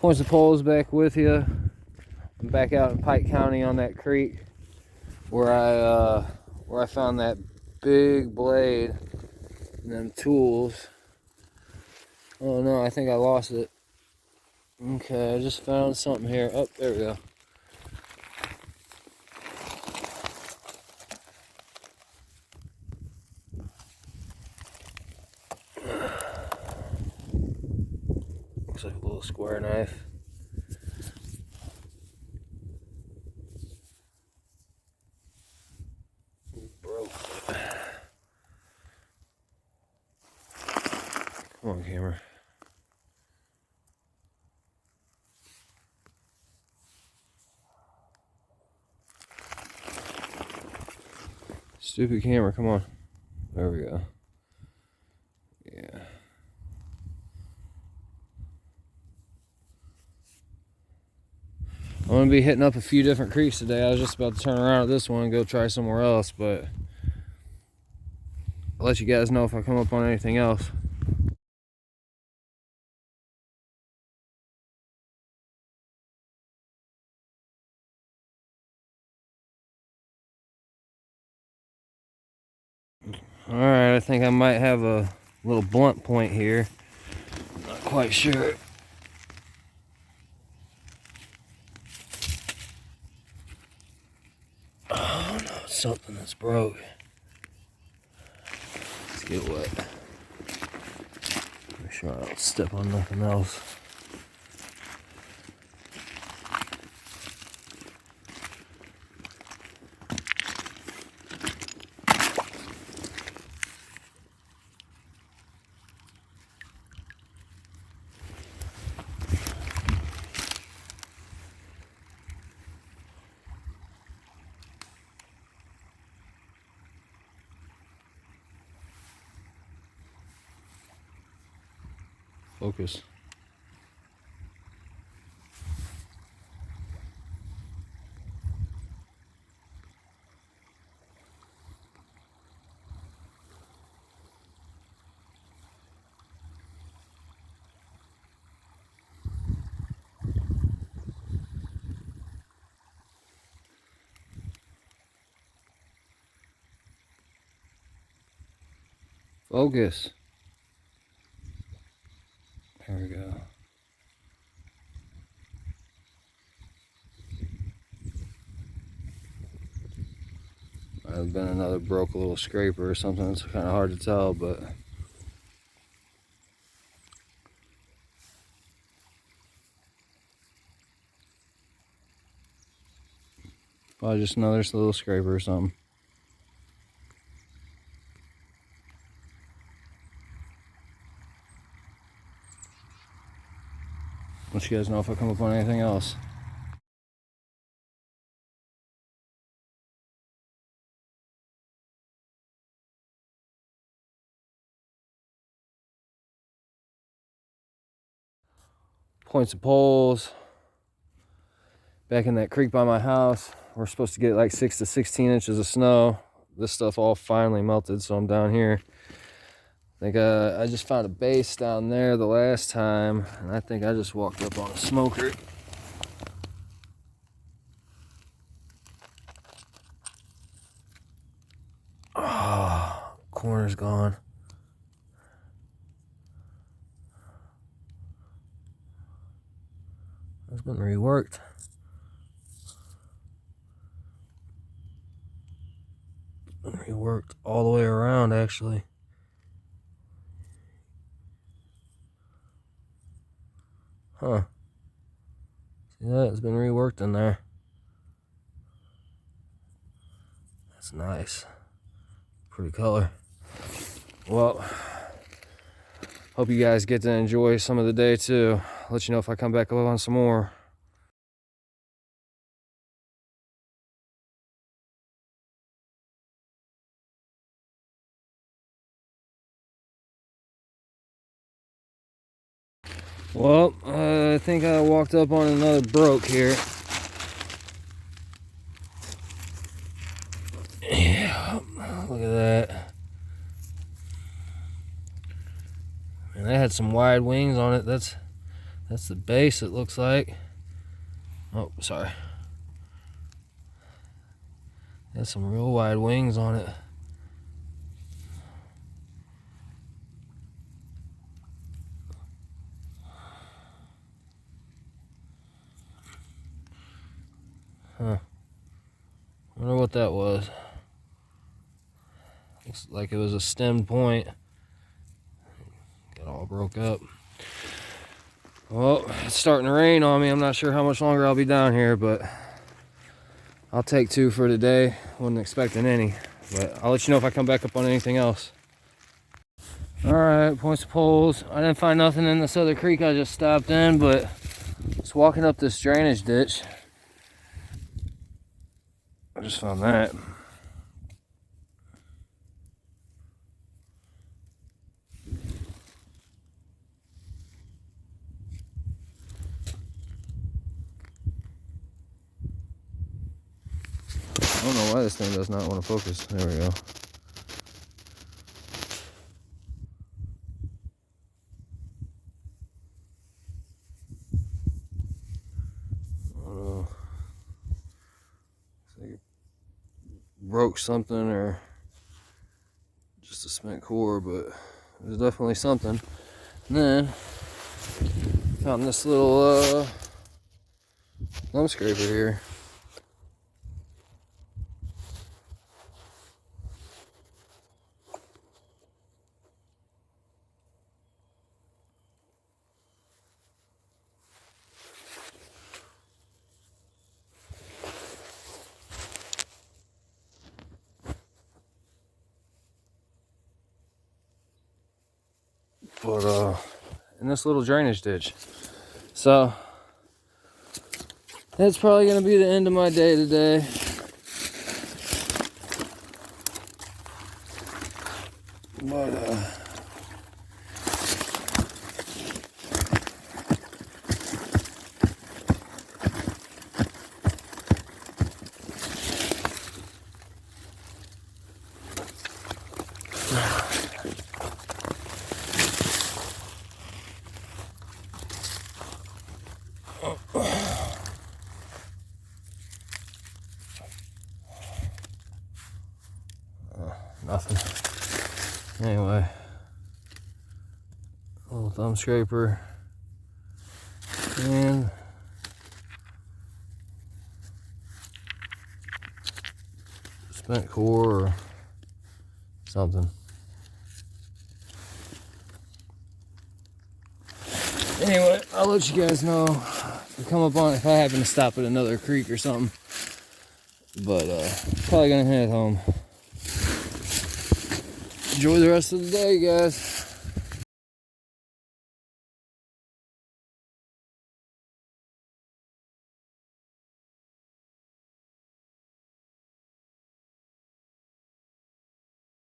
Points and poles back with you. I'm back out in Pike County on that creek where I found that big blade and them tools. Oh no, I think I lost it. Okay, I just found something here. Oh, there we go. Looks like a little square knife. Broke. Come on, camera. Stupid camera, come on. There we go. Yeah. I'm going to be hitting up a few different creeks today. I was just about to turn around at this one and go try somewhere else, but I'll let you guys know if I come up on anything else. Alright, I think I might have a little blunt point here. Not quite sure. Oh no, it's something that's broke. Let's get wet. Make sure I don't step on nothing else. Focus. Focus. There we go. Might have been another broke little scraper or something. It's kind of hard to tell, but probably just another little scraper or something. Let you guys know if I come up on anything else. Points of poles. Back in that creek by my house, we're supposed to get like 6 to 16 inches of snow. This stuff all finally melted, so I'm down here. I think I just found a base down there the last time, and I think I just walked up on a smoker. Oh, corner's gone. It's been reworked. It's been reworked all the way around, actually. Huh. See that? It's been reworked in there. That's nice. Pretty color. Well, hope you guys get to enjoy some of the day too. I'll let you know if I come back up on some more. Well, I think I walked up on another broke here. Yeah, look at that. And that had some wide wings on it. That's That's the base, it looks like. Oh, sorry. Has some real wide wings on it. Huh. Wonder what that was. Looks like it was a stemmed point. Got all broke up. Well, it's starting to rain on me. I'm not sure how much longer I'll be down here, but I'll take 2 for today. Wasn't expecting any, but I'll let you know if I come back up on anything else. Alright, points to poles. I didn't find nothing in this other creek I just stopped in, but just walking up this drainage ditch, I just found that. I don't know why this thing does not want to focus. There we go. I don't know. It's like it broke something or just a spent core, but there's definitely something. And then found this little thumb scraper here. But in this little drainage ditch. So that's probably gonna be the end of my day today. But nothing. Anyway, little thumb scraper and spent core or something. Anyway, I'll let you guys know if I come up on it, if I happen to stop at another creek or something. But probably gonna head home. Enjoy the rest of the day, guys.